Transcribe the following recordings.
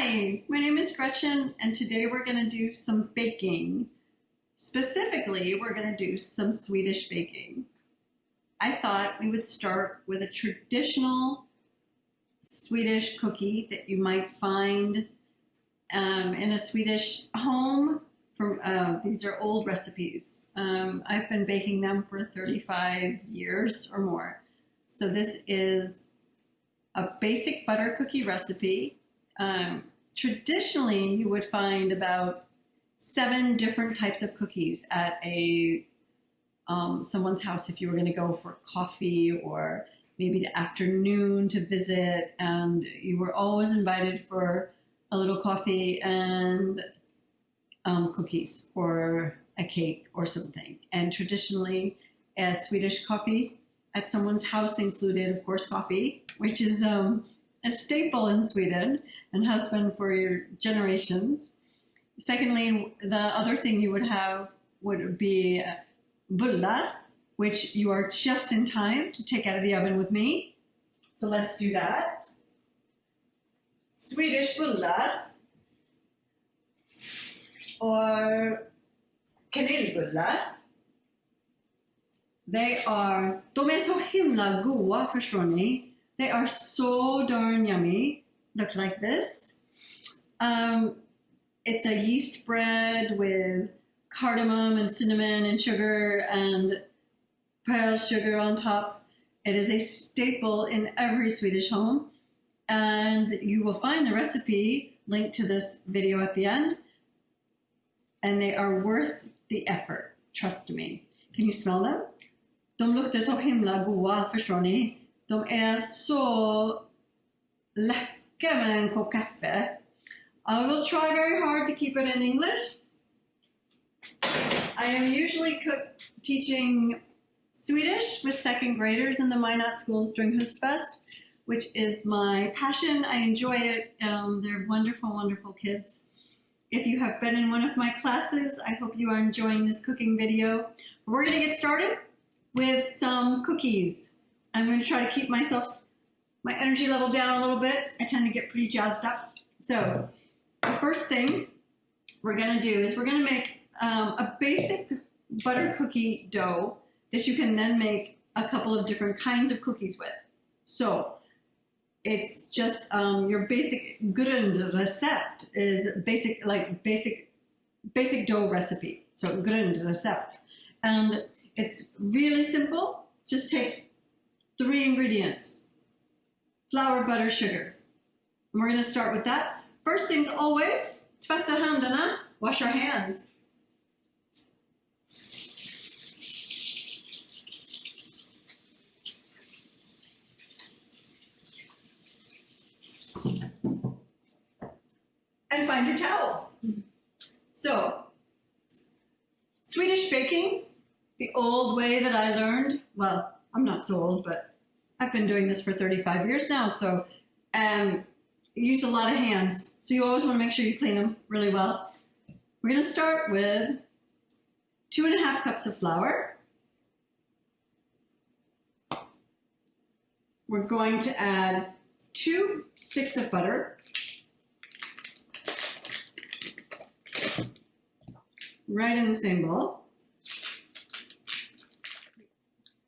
Hi, my name is Gretchen, and today we're going to do some baking. Specifically, we're going to do some Swedish baking. I thought we would start with a traditional Swedish cookie that you might find in a Swedish home. These are old recipes. I've been baking them for 35 years or more. So this is a basic butter cookie recipe. Traditionally, you would find about 7 different types of cookies at someone's house if you were going to go for coffee or maybe the afternoon to visit, and you were always invited for a little coffee and cookies or a cake or something. And traditionally, a Swedish coffee at someone's house included, of course, coffee, which is a staple in Sweden and has been for generations. Secondly, the other thing you would have would be bullar, which you are just in time to take out of the oven with me. So let's do that. Swedish bullar or kanelbullar. De är så himla goda, förstår ni. They are so darn yummy. Look like this. It's a yeast bread with cardamom and cinnamon and sugar and pearl sugar on top. It is a staple in every Swedish home. And you will find the recipe linked to this video at the end. And they are worth the effort, trust me. Can you smell them? De luktar så himla goda, förstår ni? De är så läckra med en kopp kaffe. I will try very hard to keep it in English. I am usually teaching Swedish with 2nd graders in the Minot schools during Høstfest, which is my passion. I enjoy it. They're wonderful, wonderful kids. If you have been in one of my classes, I hope you are enjoying this cooking video. We're going to get started with some cookies. I'm going to try to keep my energy level down a little bit. I tend to get pretty jazzed up. So the first thing we're going to do is we're going to make a basic butter cookie dough that you can then make a couple of different kinds of cookies with. So it's just your basic grundrecept is basic dough recipe. So grundrecept. And it's really simple. Just takes 3 ingredients: flour, butter, sugar. And we're going to start with that. First things always, tvätta händerna, wash our hands. And find your towel. So, Swedish baking, the old way that I learned, well, I'm not so old, but I've been doing this for 35 years now, so you use a lot of hands. So you always want to make sure you clean them really well. We're going to start with 2.5 cups of flour. We're going to add 2 sticks of butter. Right in the same bowl.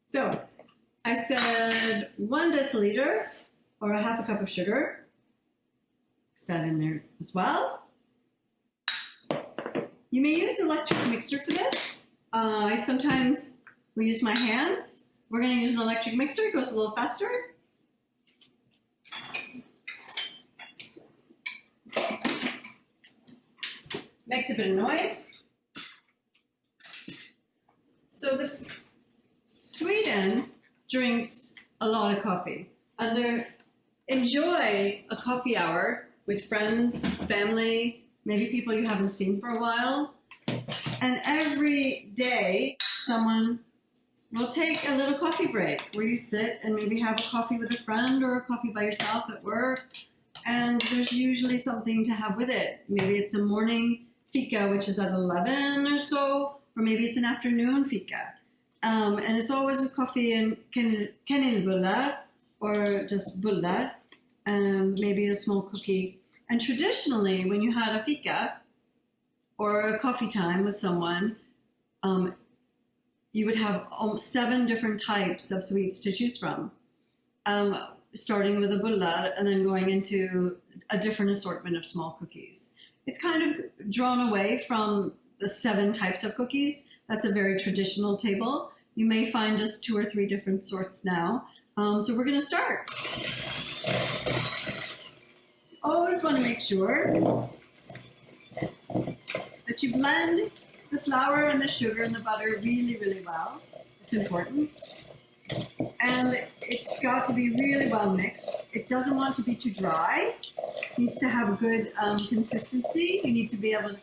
So I said 1 deciliter or 1/2 cup of sugar. Mix that in there as well. You may use an electric mixer for this. I sometimes will use my hands. We're going to use an electric mixer. It goes a little faster. Makes a bit of noise. So Sweden drinks a lot of coffee, and they enjoy a coffee hour with friends, family, maybe people you haven't seen for a while. And every day, someone will take a little coffee break where you sit and maybe have a coffee with a friend or a coffee by yourself at work. And there's usually something to have with it. Maybe it's a morning fika, which is at 11 or so, or maybe it's an afternoon fika. And it's always with coffee and kanelbullar or just bullar, maybe a small cookie. And traditionally, when you had a fika or a coffee time with someone, you would have 7 different types of sweets to choose from, starting with a bullar and then going into a different assortment of small cookies. It's kind of drawn away from the 7 types of cookies. That's a very traditional table. You may find just 2 or 3 different sorts now. So we're going to start. Always want to make sure that you blend the flour and the sugar and the butter really, really well. It's important. And it's got to be really well mixed. It doesn't want to be too dry. It needs to have a good consistency. You need to be able to,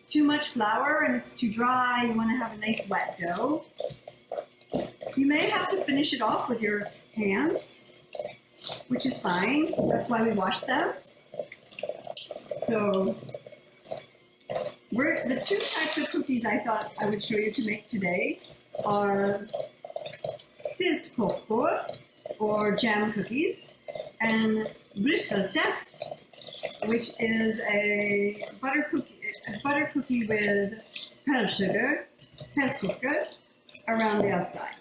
too much flour and it's too dry. You want to have a nice wet dough. You may have to finish it off with your hands, which is fine. That's why we wash them. So the 2 types of cookies I thought I would show you to make today are syltkakor, or jam cookies, and brysselkex, which is a butter cookie with pärlsugar around the outside.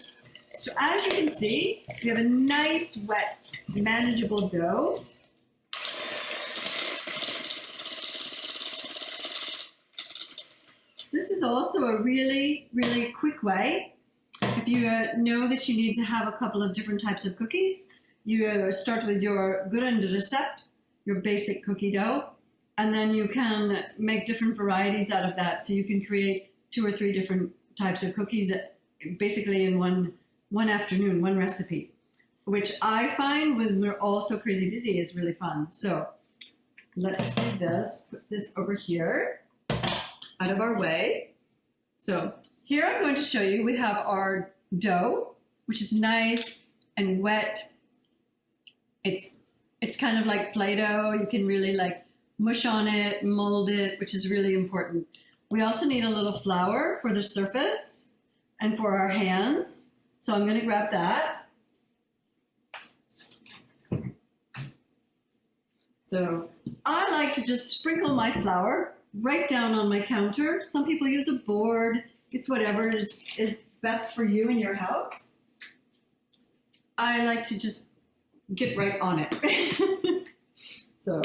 So as you can see, we have a nice, wet, manageable dough. This is also a really, really quick way. If you know that you need to have a couple of different types of cookies, you start with your grundrecept, your basic cookie dough, and then you can make different varieties out of that. So you can create 2 or 3 different types of cookies basically in one afternoon, one recipe, which I find when we're all so crazy busy is really fun. So let's do this, put this over here, out of our way. So here I'm going to show you, we have our dough, which is nice and wet. It's kind of like Play-Doh. You can really like mush on it, mold it, which is really important. We also need a little flour for the surface and for our hands. So I'm going to grab that. So I like to just sprinkle my flour right down on my counter. Some people use a board. It's whatever is best for you in your house. I like to just get right on it. So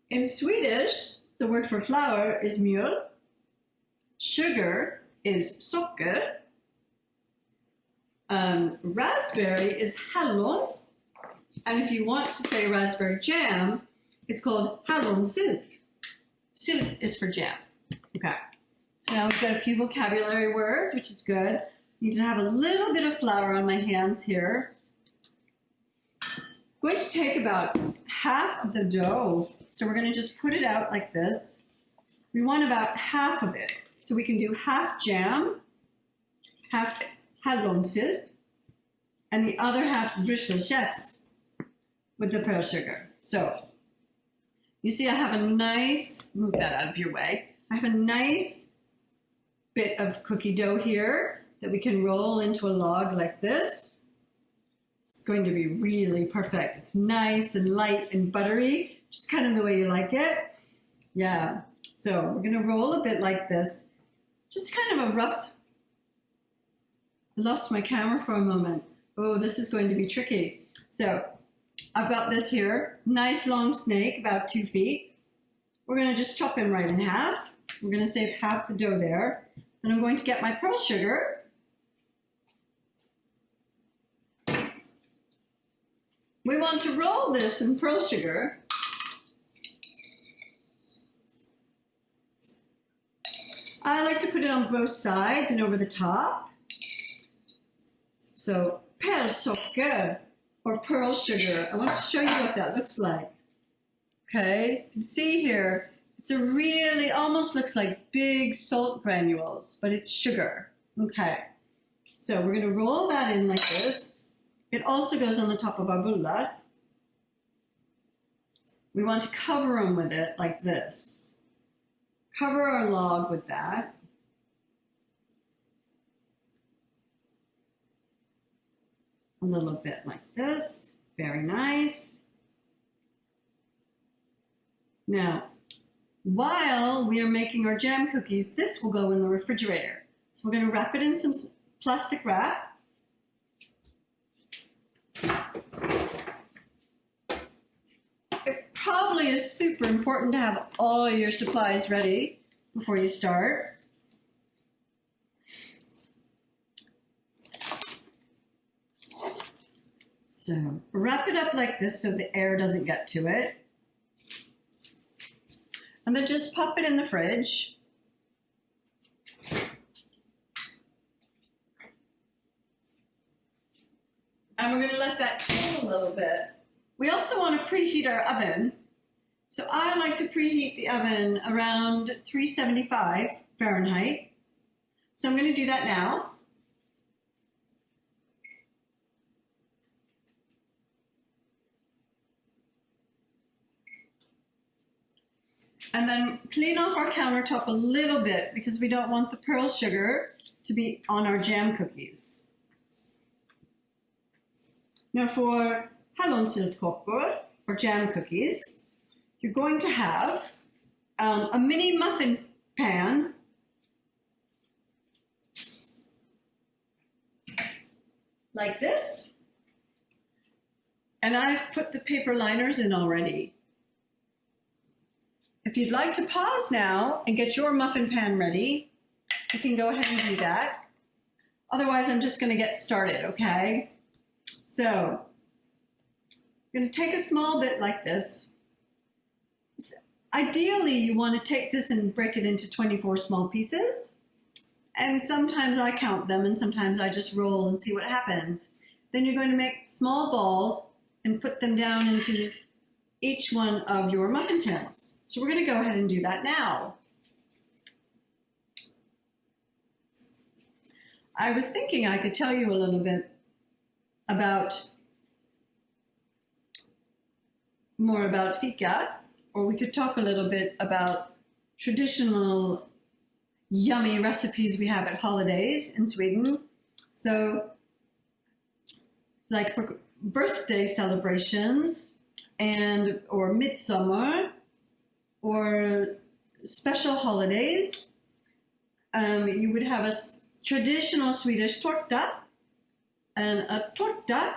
in Swedish, the word for flour is mjöl. Sugar is socker. Raspberry is hallon. And if you want to say raspberry jam, it's called hallonsylt. Sylt is for jam. Okay. So now we've got a few vocabulary words, which is good. I need to have a little bit of flour on my hands here. I'm going to take about half of the dough. So we're going to just put it out like this. We want about half of it. So we can do half jam, half hallonsylt, and the other half brysselkex with the pearl sugar. So you see I have a nice, move that out of your way. I have a nice bit of cookie dough here that we can roll into a log like this. It's going to be really perfect. It's nice and light and buttery, just kind of the way you like it. Yeah, so we're going to roll a bit like this. Just kind of a rough, I lost my camera for a moment. Oh, this is going to be tricky. So I've got this here, nice long snake, about 2 feet. We're going to just chop him right in half. We're going to save half the dough there. And I'm going to get my pearl sugar. We want to roll this in pearl sugar. I like to put it on both sides and over the top. So pärlsocker, or pearl sugar. I want to show you what that looks like. Okay, you can see here, it's a really, almost looks like big salt granules, but it's sugar. Okay, so we're going to roll that in like this. It also goes on the top of our bullar. We want to cover them with it like this. Cover our log with that. A little bit like this. Very nice. Now, while we are making our jam cookies, this will go in the refrigerator. So we're going to wrap it in some plastic wrap. It probably is super important to have all your supplies ready before you start. So wrap it up like this so the air doesn't get to it. And then just pop it in the fridge. And we're going to let that chill a little bit. We also want to preheat our oven. So I like to preheat the oven around 375 Fahrenheit. So I'm going to do that now. And then clean off our countertop a little bit because we don't want the pearl sugar to be on our jam cookies. Now for hallonsyltkakor, or jam cookies, you're going to have a mini muffin pan like this. And I've put the paper liners in already. If you'd like to pause now and get your muffin pan ready, you can go ahead and do that. Otherwise, I'm just going to get started, okay? So, I'm going to take a small bit like this. Ideally, you want to take this and break it into 24 small pieces. And sometimes I count them and sometimes I just roll and see what happens. Then you're going to make small balls and put them down into each one of your muffin tins. So we're going to go ahead and do that now. I was thinking I could tell you a little bit more about fika, or we could talk a little bit about traditional yummy recipes we have at holidays in Sweden. So, like for birthday celebrations or midsummer, or special holidays, you would have a traditional Swedish tårta, and a tårta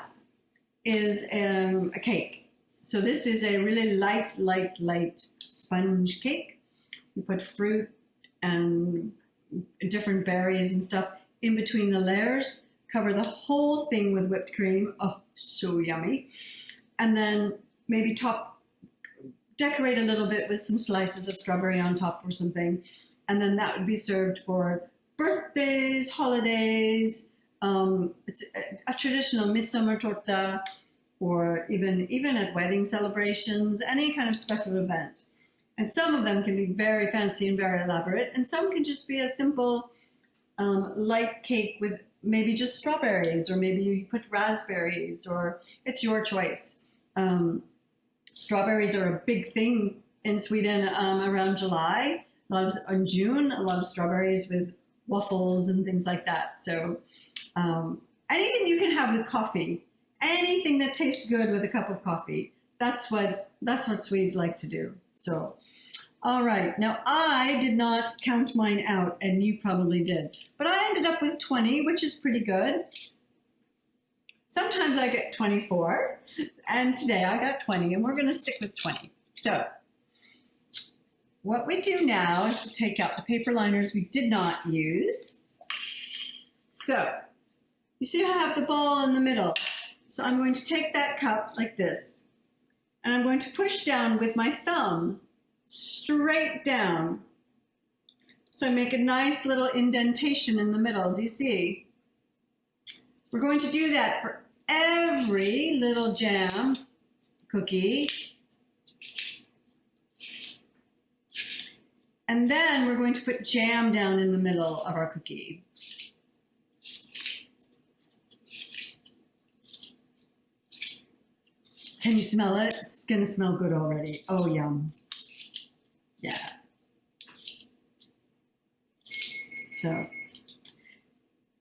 is a cake. So this is a really light sponge cake. You put fruit and different berries and stuff in between the layers, cover the whole thing with whipped cream. Oh, so yummy. And then maybe decorate a little bit with some slices of strawberry on top or something. And then that would be served for birthdays, holidays. It's a traditional midsummer tårta, or even at wedding celebrations, any kind of special event. And some of them can be very fancy and very elaborate, and some can just be a simple light cake with maybe just strawberries, or maybe you put raspberries, or it's your choice. Strawberries are a big thing in Sweden around July. In June, a lot of strawberries with waffles and things like that. So anything you can have with coffee, anything that tastes good with a cup of coffee, that's what Swedes like to do. So, all right. Now, I did not count mine out, and you probably did. But I ended up with 20, which is pretty good. Sometimes I get 24, and today I got 20, and we're going to stick with 20. So, what we do now is to take out the paper liners we did not use. So, you see I have the ball in the middle. So I'm going to take that cup like this, and I'm going to push down with my thumb straight down. So I make a nice little indentation in the middle. Do you see? We're going to do that for every little jam cookie. And then we're going to put jam down in the middle of our cookie. Can you smell it? It's going to smell good already. Oh, yum. Yeah. So,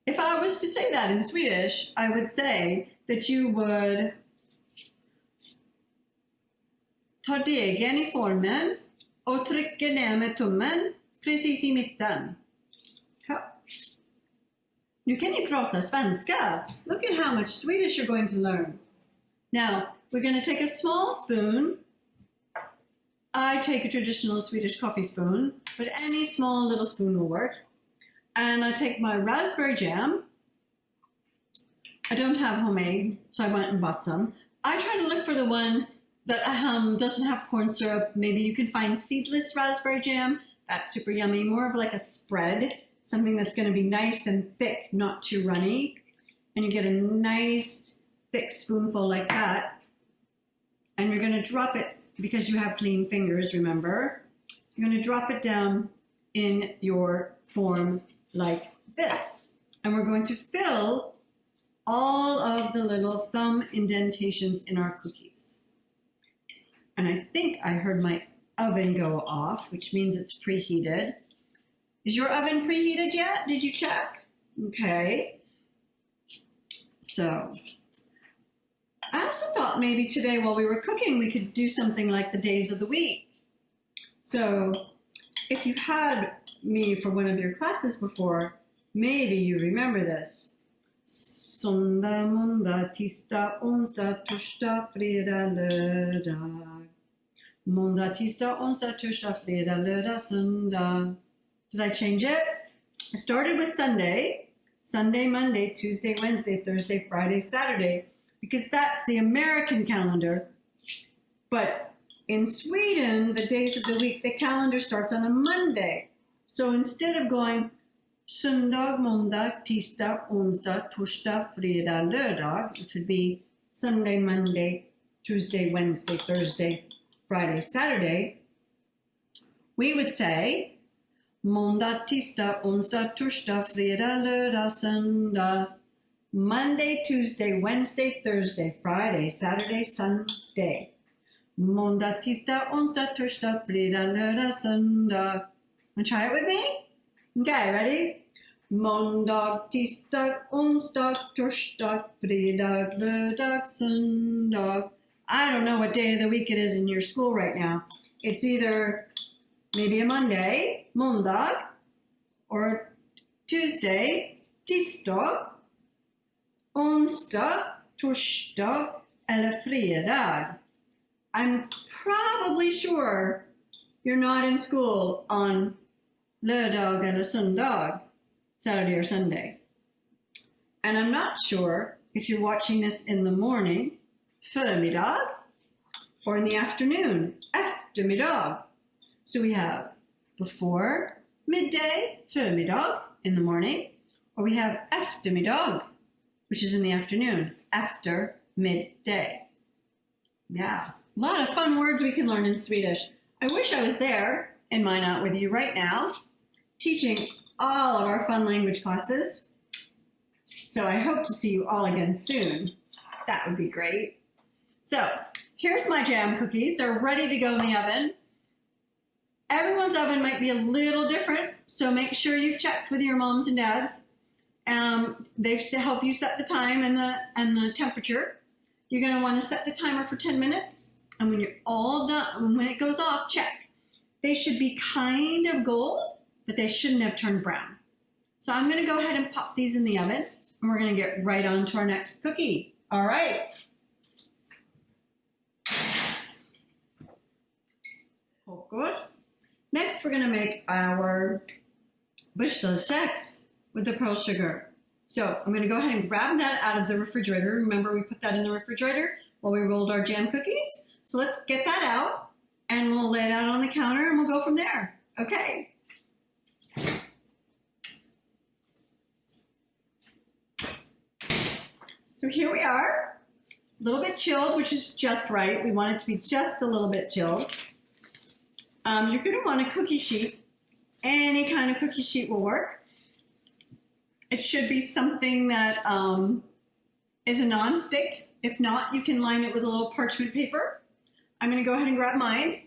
if I was to say that in Swedish, I would say that you would ta degen I formen och trycker ner med tummen precis i mitten. Ja. Nu kan ni prata svenska. Look at how much Swedish you're going to learn. Now, we're going to take a small spoon. I take a traditional Swedish coffee spoon, but any small little spoon will work. And I take my raspberry jam. I don't have homemade, so I went and bought some. I try to look for the one that doesn't have corn syrup. Maybe you can find seedless raspberry jam. That's super yummy, more of like a spread, something that's going to be nice and thick, not too runny. And you get a nice thick spoonful like that. And you're going to drop it, because you have clean fingers, remember, you're going to drop it down in your form like this. And we're going to fill all of the little thumb indentations in our cookies. And I think I heard my oven go off, which means it's preheated. Is your oven preheated yet? Did you check? Okay. So, I also thought maybe today while we were cooking, we could do something like the days of the week. So, if you've had me for one of your classes before, maybe you remember this. Söndag, måndag, tisdag, onsdag, torsdag, fredag, lördag. Måndag, tisdag, onsdag, torsdag, fredag, lördag, söndag. Did I change it? I started with Sunday. Sunday, Monday, Tuesday, Wednesday, Thursday, Friday, Saturday. Because that's the American calendar. But in Sweden, the days of the week, the calendar starts on a Monday. So instead of going söndag, måndag, tisdag, onsdag, torsdag, fredag, lördag, which would be Sunday, Monday, Tuesday, Wednesday, Thursday, Friday, Saturday, we would say måndag, tisdag, onsdag, torsdag, fredag, lördag, söndag, Monday, Tuesday, Wednesday, Thursday, Friday, Saturday, Sunday. Måndag, tisdag, onsdag, torsdag, fredag, lördag, söndag. Want to try it with me? Okay, ready? Måndag, tisdag, onsdag, torsdag, fredag, lördag, söndag. I don't know what day of the week it is in your school right now. It's either maybe a Monday, måndag, or Tuesday, tisdag, onsdag, torsdag, eller fredag. I'm probably sure you're not in school on lördag eller söndag, Saturday or Sunday. And I'm not sure if you're watching this in the morning, förmiddag, or in the afternoon, eftermiddag. So we have before midday, förmiddag, in the morning, or we have eftermiddag, which is in the afternoon, after midday. Yeah, a lot of fun words we can learn in Swedish. I wish I was there in Minot with you right now, teaching all of our fun language classes. So I hope to see you all again soon. That would be great. So here's my jam cookies. They're ready to go in the oven. Everyone's oven might be a little different, so make sure you've checked with your moms and dads. They help you set the time and the temperature. You're going to want to set the timer for 10 minutes. And when you're all done, when it goes off, check. They should be kind of gold, but they shouldn't have turned brown. So I'm going to go ahead and pop these in the oven, and we're going to get right on to our next cookie. All right. Oh, good. Next, we're going to make our Høstfest with the pearl sugar. So I'm going to go ahead and grab that out of the refrigerator. Remember, we put that in the refrigerator while we rolled our jam cookies. So let's get that out, and we'll lay it out on the counter, and we'll go from there. Okay. So here we are, a little bit chilled, which is just right. We want it to be just a little bit chilled. You're going to want a cookie sheet. Any kind of cookie sheet will work. It should be something that is a non-stick. If not, you can line it with a little parchment paper. I'm going to go ahead and grab mine.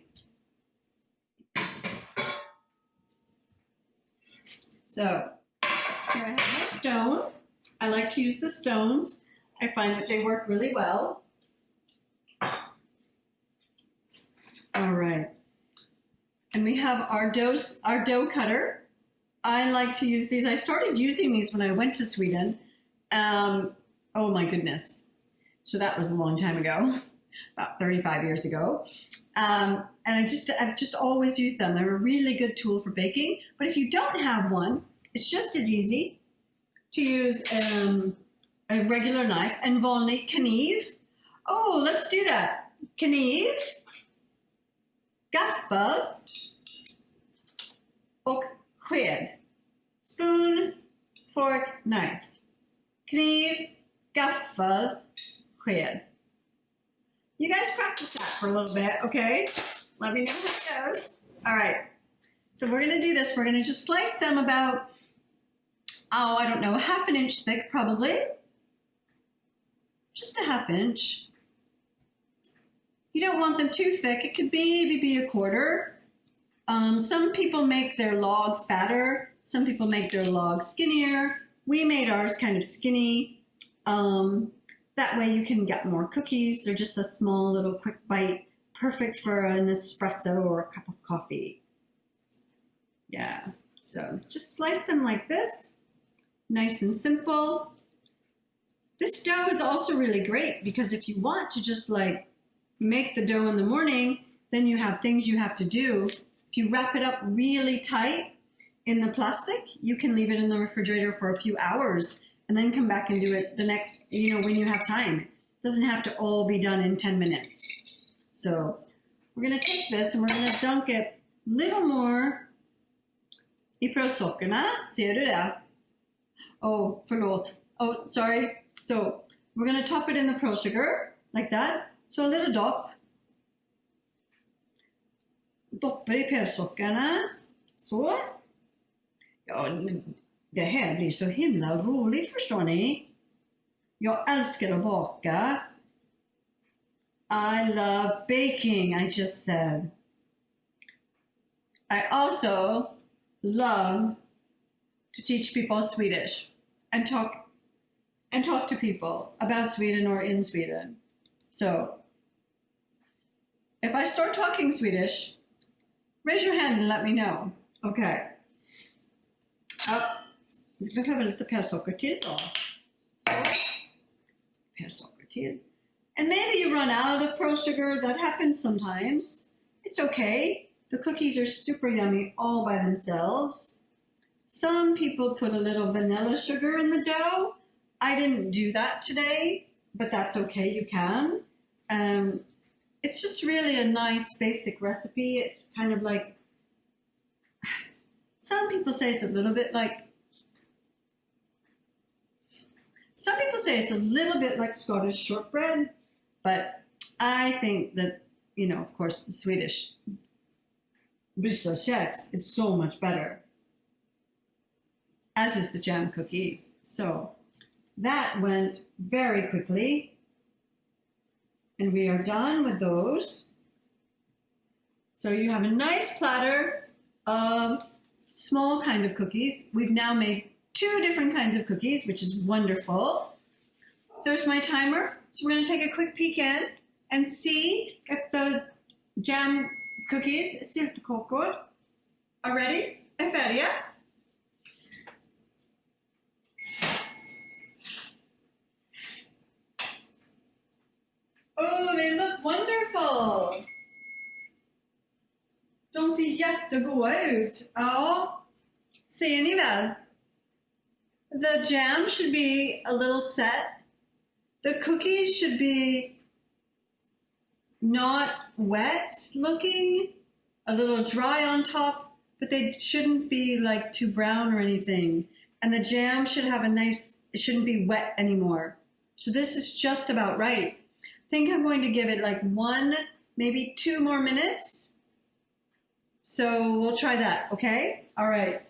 So here I have my stone. I like to use the stones. I find that they work really well. All right. And we have our dough cutter. I like to use these. I started using these when I went to Sweden. Oh my goodness. So that was a long time ago, about 35 years ago. And I've just always used them. They're a really good tool for baking. But if you don't have one, it's just as easy to use a regular knife and vanlig kniv. Oh, let's do that. Kniv, gaffel och sked. Spoon, fork, knife. Kniv, gaffel, sked. You guys practice that for a little bit, okay? Let me know how it goes. All right. So we're going to do this. We're going to just slice them about, I don't know, 1/2 inch thick probably. Just 1/2 inch. You don't want them too thick. It could maybe be 1/4. Some people make their log fatter. Some people make their log skinnier. We made ours kind of skinny. That way you can get more cookies. They're just a small little quick bite, perfect for an espresso or a cup of coffee. Yeah, so just slice them like this, nice and simple. This dough is also really great because if you want to just like make the dough in the morning, then you have things you have to do. If you wrap it up really tight in the plastic, you can leave it in the refrigerator for a few hours and then come back and do it the next, when you have time. It doesn't have to all be done in 10 minutes. So we're gonna take this and we're gonna dunk it a little more i provsockerna. Ser du det? Oh, förlåt. Oh, sorry. So we're gonna top it in the pearl sugar like that. So a little dop. Doppar i pärlsockerna. Så. Ja, det här blir så himla roligt, förstår ni? Jag älskar att baka. I love baking, I just said. I also love to teach people Swedish and talk to people about Sweden or in Sweden. So, if I start talking Swedish, raise your hand and let me know. Okay. Vi behöver lite pärlsocker till då. Pärlsocker till. And maybe you run out of pearl sugar. That happens sometimes. It's okay. The cookies are super yummy all by themselves. Some people put a little vanilla sugar in the dough. I didn't do that today, but that's okay. You can. It's just really a nice basic recipe. It's kind of like, some people say it's a little bit like Scottish shortbread, but I think that, of course, the Swedish brödkex is so much better, as is the jam cookie. So that went very quickly, and we are done with those. So you have a nice platter of small kind of cookies. We've now made 2 different kinds of cookies, which is wonderful. There's my timer. So we're going to take a quick peek in and see if the jam cookies, syltekakor, are ready. Är färdiga. Oh, they look wonderful. De ser jättegoda ut. Ja, ser ni väl? The jam should be a little set. The cookies should be not wet looking, a little dry on top, but they shouldn't be like too brown or anything. And the jam should have it shouldn't be wet anymore. So this is just about right. I think I'm going to give it like 1, maybe 2 more minutes. So we'll try that, okay? All right.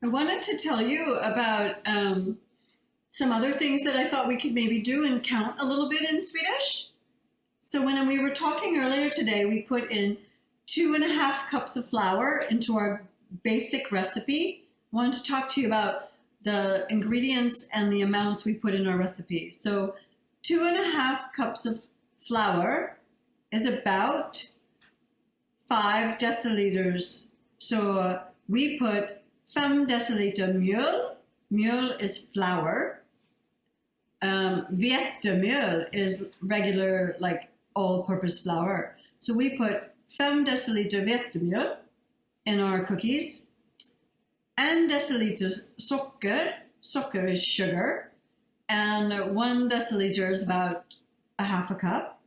I wanted to tell you about some other things that I thought we could maybe do and count a little bit in Swedish. So when we were talking earlier today, we put in 2.5 cups of flour into our basic recipe. I wanted to talk to you about the ingredients and the amounts we put in our recipe. So 2.5 cups of flour is about 5 deciliters. So we put 5 deciliter mjöl. Mjöl is flour. Vetemjöl is regular, like all-purpose flour. So we put 5 deciliter vetemjöl in our cookies. 1 deciliter socker. Socker is sugar. And 1 deciliter is about a half a cup.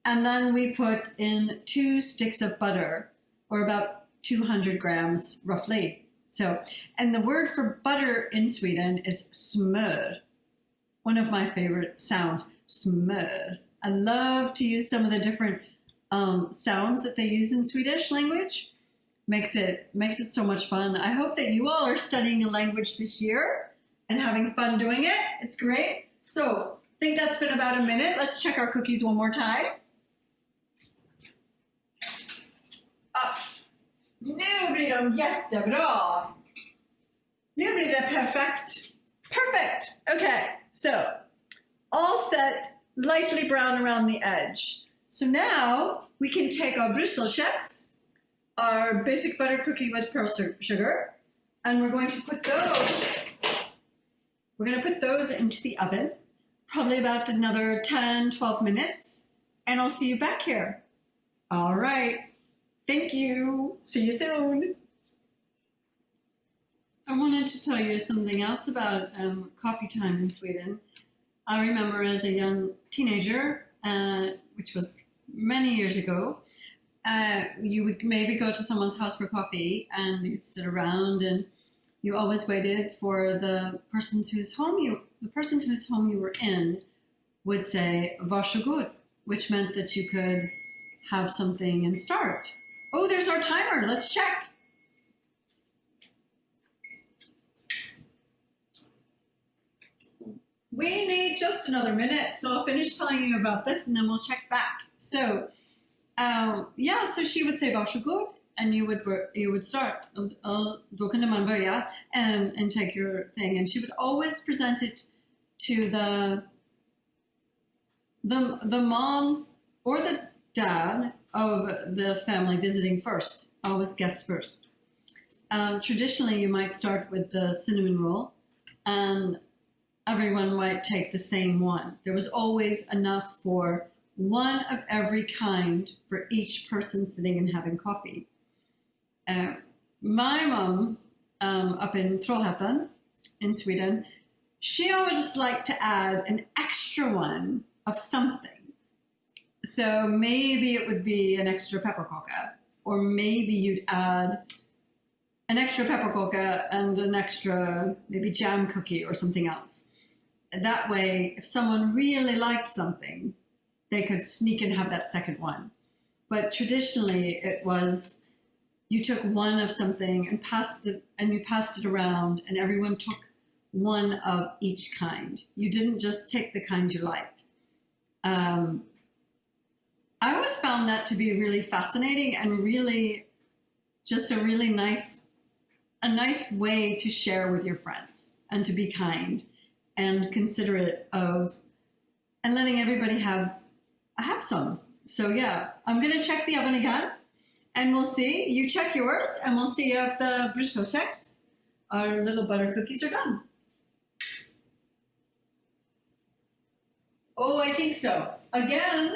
And then we put in 2 sticks of butter, or about 200 grams roughly. So, and the word for butter in Sweden is smör. One of my favorite sounds, smör. I love to use some of the different sounds that they use in Swedish language. Makes it so much fun. I hope that you all are studying a language this year and having fun doing it. It's great. So I think that's been about a minute. Let's check our cookies one more time. Nu blir de jättebra. Nu blir det perfect. Perfect. Okay, so all set, lightly brown around the edge. So now we can take our Brüsselkeks, our basic butter cookie with pearl sugar, and we're going to put those into the oven, probably about another 10, 12 minutes, and I'll see you back here. All right. Thank you. See you soon. I wanted to tell you something else about coffee time in Sweden. I remember as a young teenager, which was many years ago, you would maybe go to someone's house for coffee and you'd sit around and you always waited for the person whose home you were in would say varsågod, which meant that you could have something and start. Oh, there's our timer. Let's check. We need just another minute, so I'll finish telling you about this and then we'll check back. So, so she would say varsågod, and you would start. Då kunde man börja and take your thing, and she would always present it to the mom or the dad of the family visiting first, always guest first. Traditionally, you might start with the cinnamon roll, and everyone might take the same one. There was always enough for one of every kind for each person sitting and having coffee. My mom, up in Trollhättan in Sweden, she always liked to add an extra one of something. So maybe it would be an extra pepparkaka, or maybe you'd add an extra pepparkaka and an extra maybe jam cookie or something else. And that way, if someone really liked something, they could sneak and have that second one. But traditionally, it was you took one of something and you passed it around, and everyone took one of each kind. You didn't just take the kind you liked. I always found that to be really fascinating and really just a really nice way to share with your friends and to be kind and considerate of and letting everybody have some. So yeah, I'm gonna check the oven again and we'll see. You check yours and we'll see if the Brüsselkeks, our little butter cookies, are done. Oh, I think so. Again,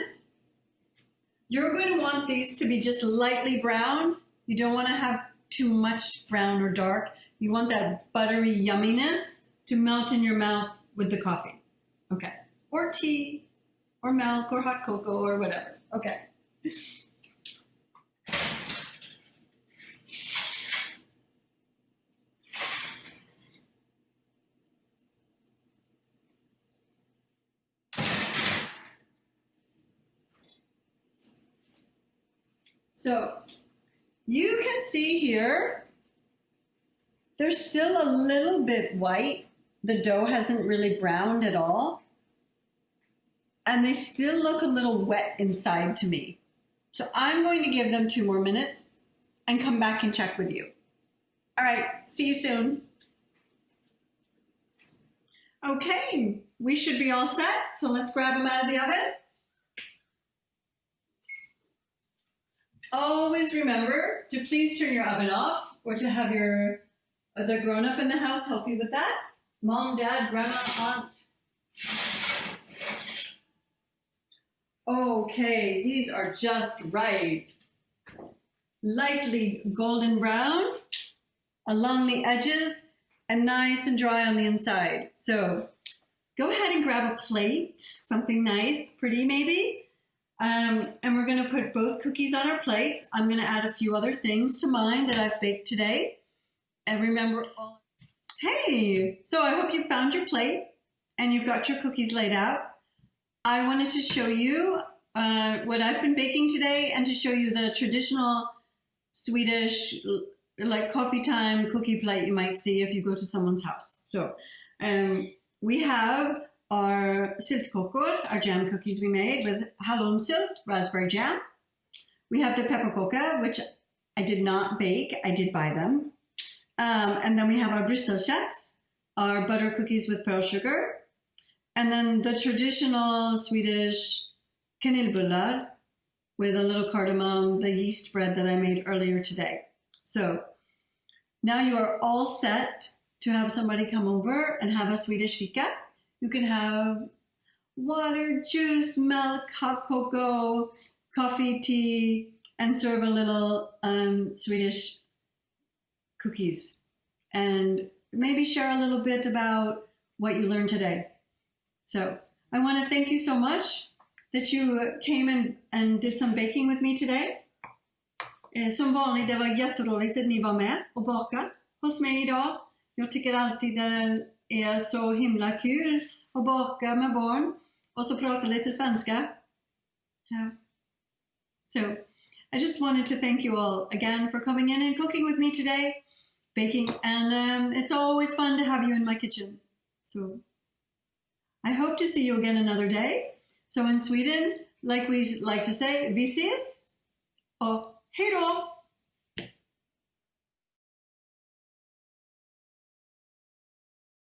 you're going to want these to be just lightly brown. You don't want to have too much brown or dark. You want that buttery yumminess to melt in your mouth with the coffee. Okay. Or tea, or milk, or hot cocoa, or whatever. Okay. So you can see here, they're still a little bit white. The dough hasn't really browned at all. And they still look a little wet inside to me. So I'm going to give them 2 more minutes and come back and check with you. All right, see you soon. Okay, we should be all set, so let's grab them out of the oven. Always remember to please turn your oven off, or to have the grown-up in the house help you with that. Mom, Dad, Grandma, Aunt. Okay, these are just right. Lightly golden brown along the edges and nice and dry on the inside. So go ahead and grab a plate, something nice, pretty maybe. And we're gonna put both cookies on our plates. I'm gonna add a few other things to mine that I've baked today. And remember, hey, so I hope you found your plate and you've got your cookies laid out. I wanted to show you what I've been baking today, and to show you the traditional Swedish, like coffee time cookie plate you might see if you go to someone's house. So we have our syltkakor, our jam cookies we made with hallonsylt, raspberry jam. We have the pepparkaka, which I did not bake, I did buy them. And then we have our brysselkjeks, our butter cookies with pearl sugar. And then the traditional Swedish kanelbullar with a little cardamom, the yeast bread that I made earlier today. So now you are all set to have somebody come over and have a Swedish fika. You can have water, juice, milk, hot cocoa, coffee, tea, and serve a little Swedish cookies. And maybe share a little bit about what you learned today. So I want to thank you so much that you came and did some baking with me today. Som vanligt, det var jätteroligt att ni var med och bakade hos mig idag. Jag tycker alltid det är så himla kul att baka med barn och så prata lite svenska. Yeah. So I just wanted to thank you all again for coming in and cooking with me today, baking, and it's always fun to have you in my kitchen. So I hope to see you again another day. So in Sweden, like we like to say, vi ses och hej då!